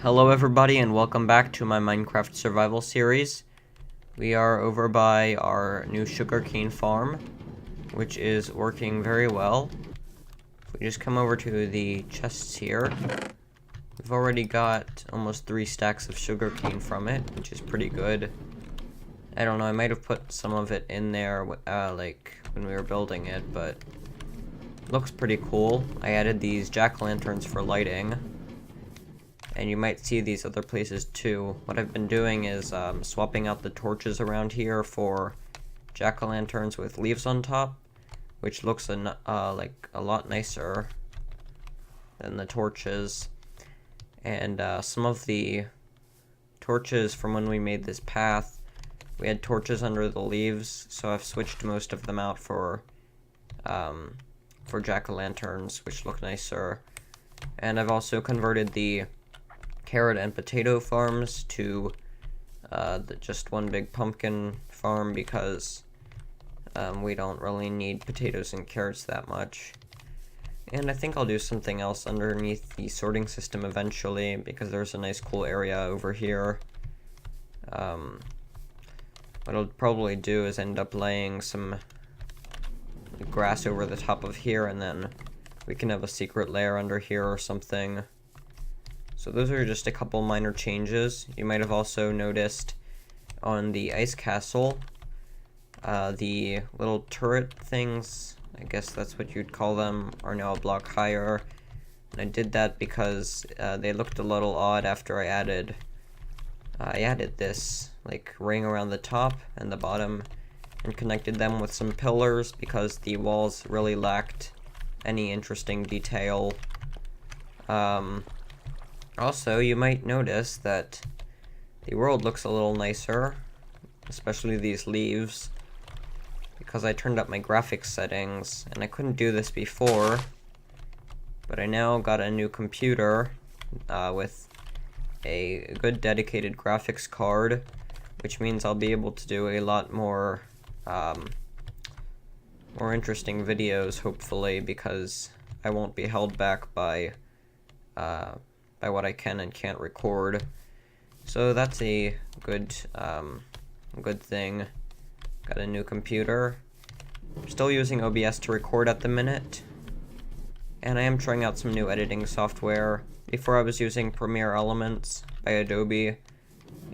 Hello everybody and welcome back to my Minecraft survival series. We are over by our new sugarcane farm, which is working very well. If we just come over to the chests here, we've already got almost 3 stacks of sugarcane from it, which is pretty good. I don't know, I might have put some of it in there like when we were building it, but it looks pretty cool. I added these jack-o'-lanterns for lighting. And you might see these other places too. What I've been doing is swapping out the torches around here for jack-o'-lanterns with leaves on top, which looks like a lot nicer than the torches. And some of the torches from when we made this path, we had torches under the leaves, so I've switched most of them out for jack-o'-lanterns, which look nicer. And I've also converted the carrot and potato farms to just one big pumpkin farm because we don't really need potatoes and carrots that much. And I think I'll do something else underneath the sorting system eventually because there's a nice cool area over here. What I'll probably do is end up laying some grass over the top of here, and then we can have a secret lair under here or something. So those are just a couple minor changes. You might have also noticed on the ice castle, the little turret things, I guess that's what you'd call them, are now a block higher. And I did that because they looked a little odd after I added this like ring around the top and the bottom and connected them with some pillars because the walls really lacked any interesting detail. Also, you might notice that the world looks a little nicer, especially these leaves, because I turned up my graphics settings, and I couldn't do this before, but I now got a new computer with a good dedicated graphics card, which means I'll be able to do a lot more interesting videos, hopefully, because I won't be held back by what I can and can't record. So that's a good thing. Got a new computer. I'm still using OBS to record at the minute. And I am trying out some new editing software. Before I was using Premiere Elements by Adobe,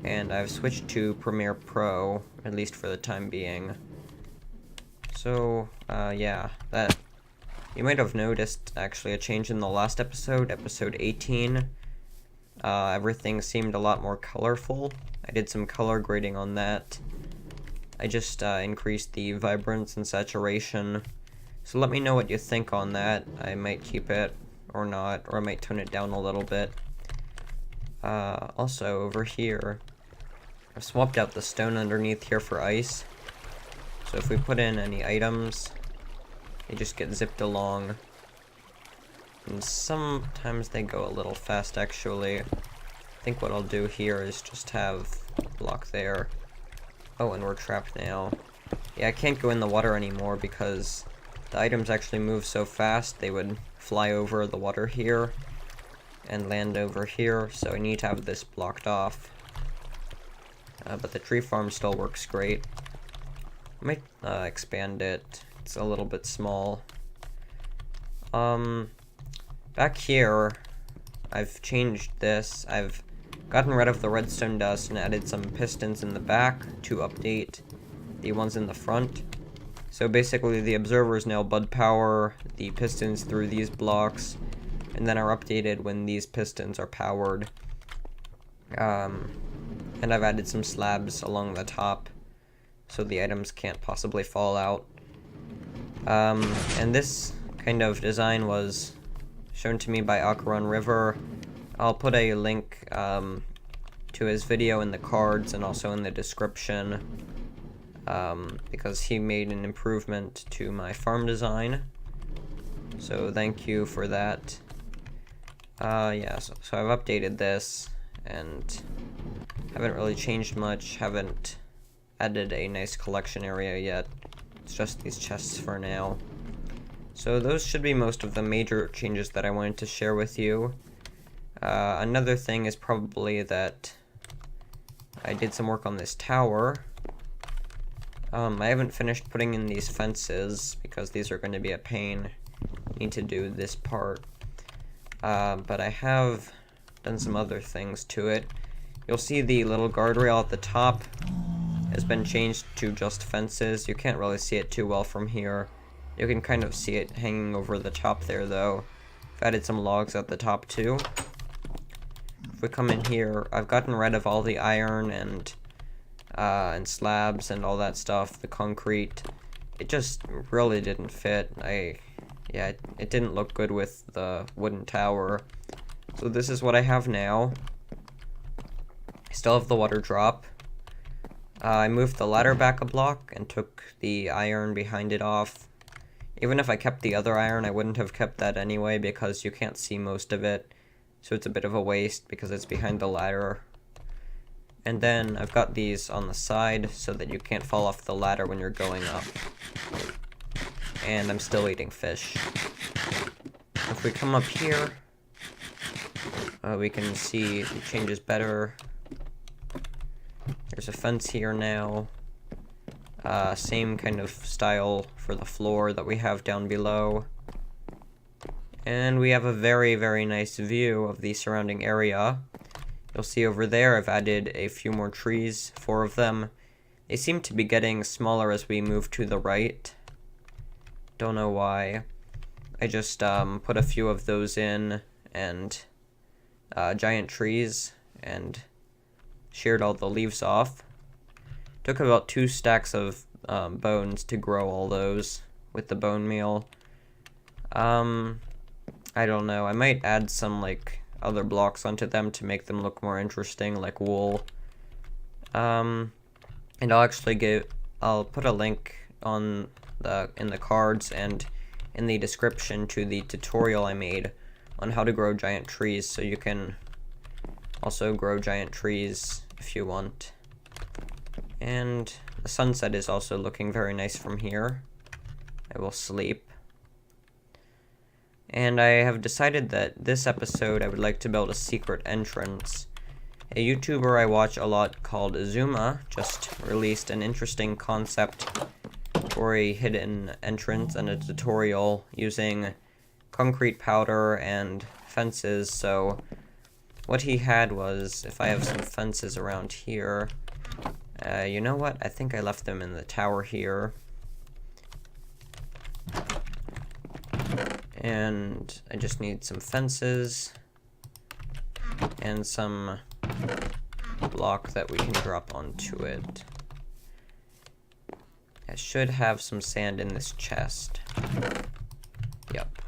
and I've switched to Premiere Pro, at least for the time being. So, yeah, that you might have noticed actually a change in the last episode, episode 18. Everything seemed a lot more colorful. I did some color grading on that. I just increased the vibrance and saturation. So let me know what you think on that. I might keep it or not, or I might tone it down a little bit. Also, over here, I've swapped out the stone underneath here for ice. So if we put in any items, they just get zipped along. And sometimes they go a little fast, actually. I think what I'll do here is just have a block there. Oh, and we're trapped now. Yeah, I can't go in the water anymore because the items actually move so fast they would fly over the water here and land over here, so I need to have this blocked off. But the tree farm still works great. I might expand it. It's a little bit small. Back here, I've changed this. I've gotten rid of the redstone dust and added some pistons in the back to update the ones in the front. So basically the observers now bud power the pistons through these blocks, and then are updated when these pistons are powered. And I've added some slabs along the top so the items can't possibly fall out. And this kind of design was shown to me by Acheron River. I'll put a link to his video in the cards and also in the description because he made an improvement to my farm design. So thank you for that. Yeah, so I've updated this and haven't really changed much, haven't added a nice collection area yet. It's just these chests for now. So those should be most of the major changes that I wanted to share with you. Another thing is probably that I did some work on this tower. I haven't finished putting in these fences because these are going to be a pain. Need to do this part. But I have done some other things to it. You'll see the little guardrail at the top has been changed to just fences. You can't really see it too well from here. You can kind of see it hanging over the top there, though. I've added some logs at the top, too. If we come in here, I've gotten rid of all the iron and slabs and all that stuff, the concrete. It just really didn't fit. Yeah, it didn't look good with the wooden tower. So this is what I have now. I still have the water drop. I moved the ladder back a block and took the iron behind it off. Even if I kept the other iron, I wouldn't have kept that anyway because you can't see most of it. So it's a bit of a waste because it's behind the ladder. And then I've got these on the side so that you can't fall off the ladder when you're going up. And I'm still eating fish. If we come up here, we can see it changes better. There's a fence here now. Same kind of style for the floor that we have down below. And we have a very, very nice view of the surrounding area. You'll see over there I've added a few more trees, 4 of them. They seem to be getting smaller as we move to the right. Don't know why. I just put a few of those in, and giant trees, and sheared all the leaves off. Took about 2 stacks of bones to grow all those with the bone meal. I don't know, I might add some other blocks onto them to make them look more interesting, like wool. And I'll put a link in the cards and in the description to the tutorial I made on how to grow giant trees, so you can also grow giant trees if you want. And the sunset is also looking very nice from here. I will sleep. And I have decided that this episode I would like to build a secret entrance. A YouTuber I watch a lot called Azuma just released an interesting concept for a hidden entrance and a tutorial using concrete powder and fences. So what he had was, if I have some fences around here, you know what? I think I left them in the tower here. And I just need some fences and some block that we can drop onto it. I should have some sand in this chest. Yep.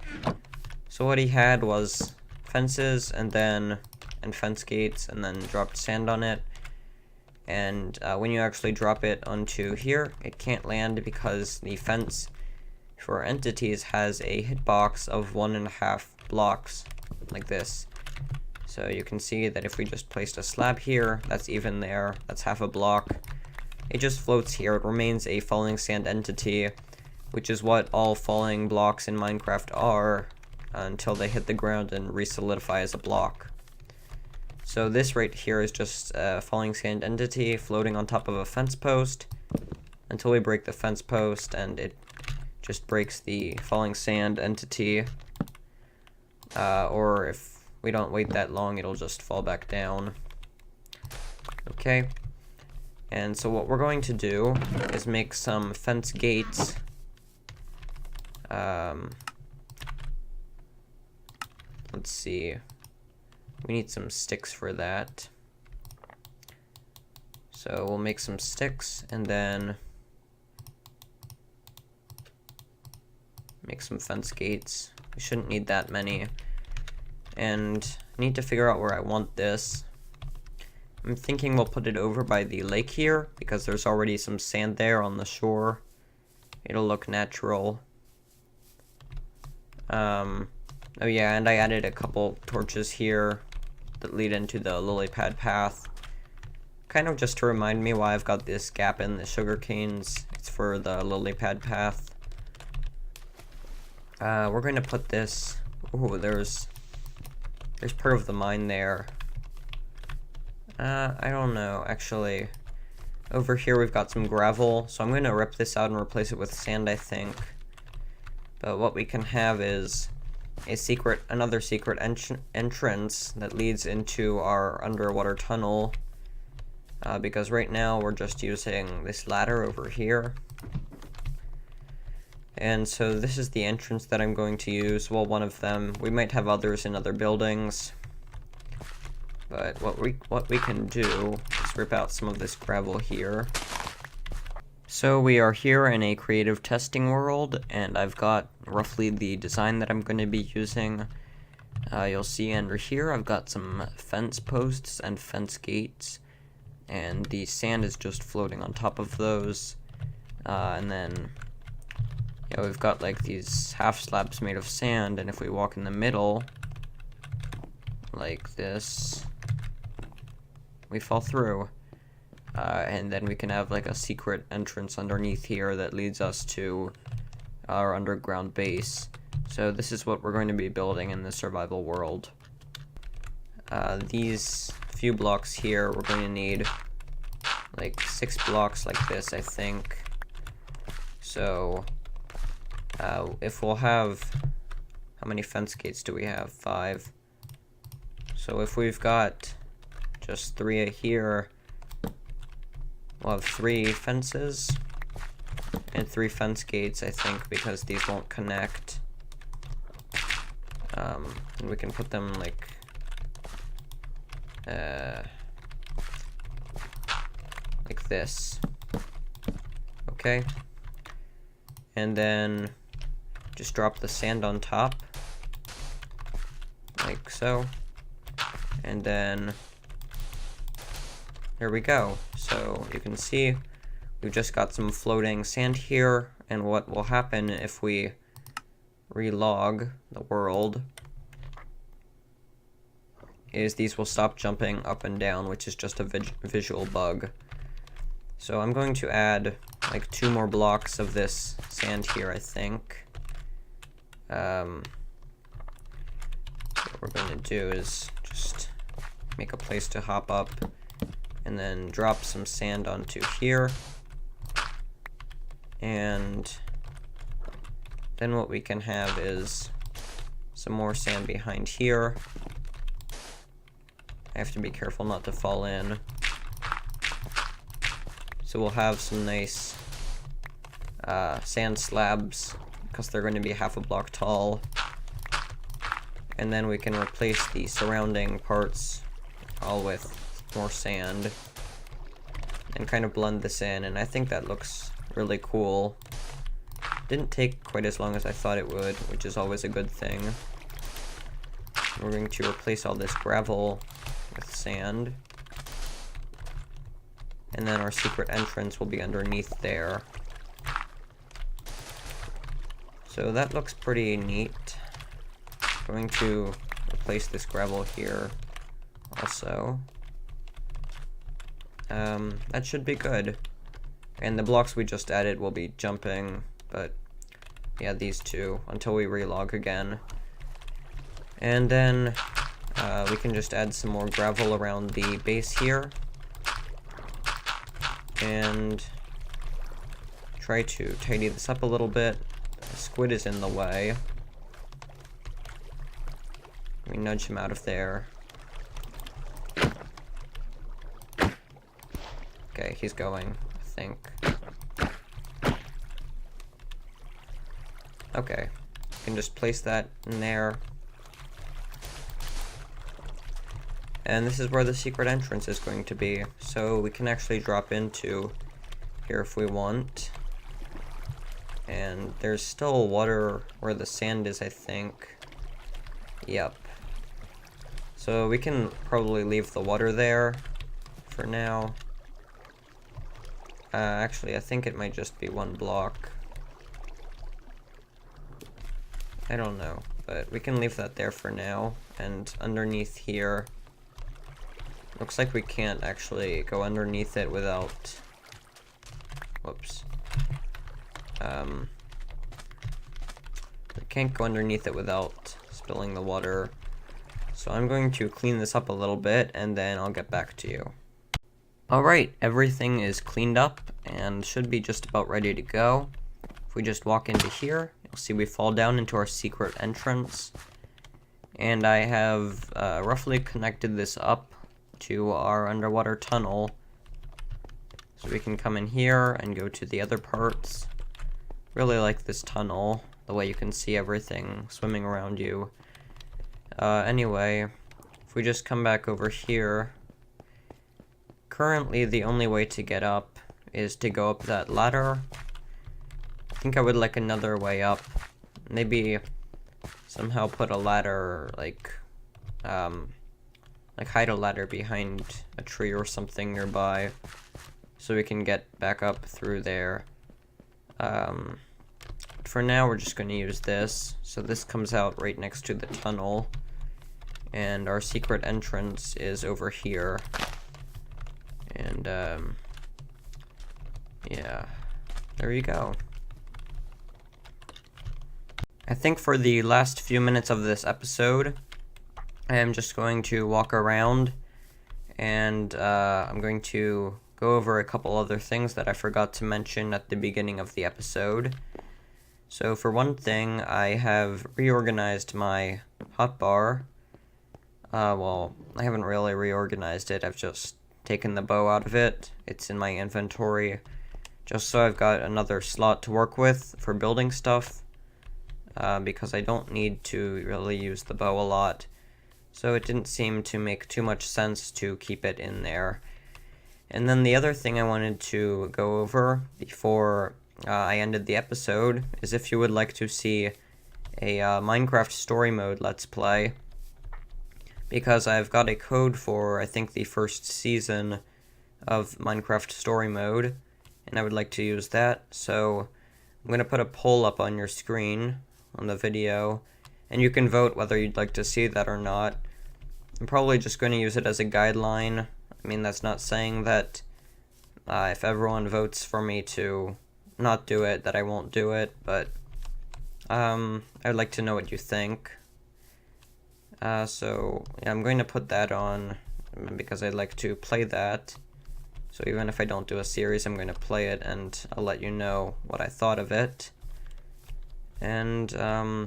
So what he had was fences and fence gates, and then dropped sand on it. And when you actually drop it onto here, it can't land because the fence for entities has a hitbox of 1.5 blocks, like this. So you can see that if we just placed a slab here, that's even there, that's half a block. It just floats here, it remains a falling sand entity, which is what all falling blocks in Minecraft are, until they hit the ground and re-solidify as a block. So this right here is just a falling sand entity floating on top of a fence post, until we break the fence post, and it just breaks the falling sand entity, or if we don't wait that long, it'll just fall back down. Okay, and so what we're going to do is make some fence gates. Let's see, we need some sticks for that. So we'll make some sticks, and then make some fence gates. We shouldn't need that many. And I need to figure out where I want this. I'm thinking we'll put it over by the lake here, because there's already some sand there on the shore. It'll look natural. Oh yeah, and I added a couple torches here that lead into the lily pad path. Kind of just to remind me why I've got this gap in the sugar canes. It's for the lily pad path. We're going to put this... Ooh, there's There's part of the mine there. I don't know, actually. Over here we've got some gravel, so I'm going to rip this out and replace it with sand, I think. But what we can have is another secret entrance that leads into our underwater tunnel. Because right now we're just using this ladder over here. And so this is the entrance that I'm going to use. Well, one of them. We might have others in other buildings. But what we can do is rip out some of this gravel here. So we are here in a creative testing world, and I've got roughly the design that I'm going to be using. You'll see under here I've got some fence posts and fence gates, and the sand is just floating on top of those. And then we've got like these half slabs made of sand, and if we walk in the middle like this, we fall through. And then we can have like a secret entrance underneath here that leads us to our underground base. So this is what we're going to be building in the survival world. These few blocks here, we're going to need like 6 blocks like this, I think. So if we'll have, how many fence gates do we have? 5. So if we've got just 3 here, we'll have 3 fences and 3 fence gates, I think, because these won't connect. And we can put them like this. Okay. And then just drop the sand on top, like so. And then there we go. So you can see we've just got some floating sand here, and what will happen if we relog the world is these will stop jumping up and down, which is just a visual bug. So I'm going to add like 2 more blocks of this sand here, I think. What we're going to do is just make a place to hop up, and then drop some sand onto here. And then what we can have is some more sand behind here. I have to be careful not to fall in. So we'll have some nice sand slabs, because they're going to be half a block tall. And then we can replace the surrounding parts all with more sand and kind of blend this in, and I think that looks really cool. Didn't take quite as long as I thought it would, which is always a good thing. We're going to replace all this gravel with sand, and then our secret entrance will be underneath there. So that looks pretty neat. I'm going to replace this gravel here also. That should be good. And the blocks we just added will be jumping, but yeah, these 2 until we relog again. And then we can just add some more gravel around the base here and try to tidy this up a little bit. The squid is in the way. We nudge him out of there. Okay, he's going, I think. Okay, you can just place that in there. And this is where the secret entrance is going to be. So we can actually drop into here if we want. And there's still water where the sand is, I think. Yep. So we can probably leave the water there for now. Actually, I think it might just be 1 block. I don't know, but we can leave that there for now. And underneath here, looks like we can't actually go underneath it without... Whoops. We can't go underneath it without spilling the water. So I'm going to clean this up a little bit, and then I'll get back to you. Alright, everything is cleaned up, and should be just about ready to go. If we just walk into here, you'll see we fall down into our secret entrance. And I have roughly connected this up to our underwater tunnel. So we can come in here and go to the other parts. Really like this tunnel, the way you can see everything swimming around you. Anyway, if we just come back over here, currently the only way to get up is to go up that ladder. I think I would like another way up. Maybe somehow put a ladder, like hide a ladder behind a tree or something nearby, so we can get back up through there. For now, we're just going to use this. So this comes out right next to the tunnel, and our secret entrance is over here. And yeah, there you go. I think for the last few minutes of this episode, I am just going to walk around, and I'm going to go over a couple other things that I forgot to mention at the beginning of the episode. So for one thing, I have reorganized my hotbar. Well, I haven't really reorganized it, I've just taken the bow out of it. It's in my inventory, just so I've got another slot to work with for building stuff, because I don't need to really use the bow a lot. So it didn't seem to make too much sense to keep it in there. And then the other thing I wanted to go over before I ended the episode is if you would like to see a Minecraft story mode let's play, because I've got a code for, I think, the first season of Minecraft story mode, and I would like to use that. So I'm going to put a poll up on your screen on the video, and you can vote whether you'd like to see that or not. I'm probably just going to use it as a guideline. I mean, that's not saying that if everyone votes for me to not do it, that I won't do it, but I'd like to know what you think. So yeah, I'm going to put that on because I'd like to play that. So even if I don't do a series, I'm going to play it, and I'll let you know what I thought of it. And I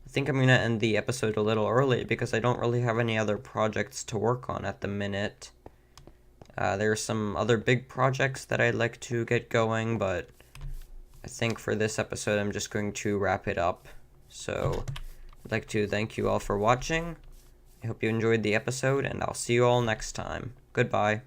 think I'm going to end the episode a little early because I don't really have any other projects to work on at the minute. There are some other big projects that I'd like to get going, but I think for this episode I'm just going to wrap it up. So I'd like to thank you all for watching. I hope you enjoyed the episode, and I'll see you all next time. Goodbye.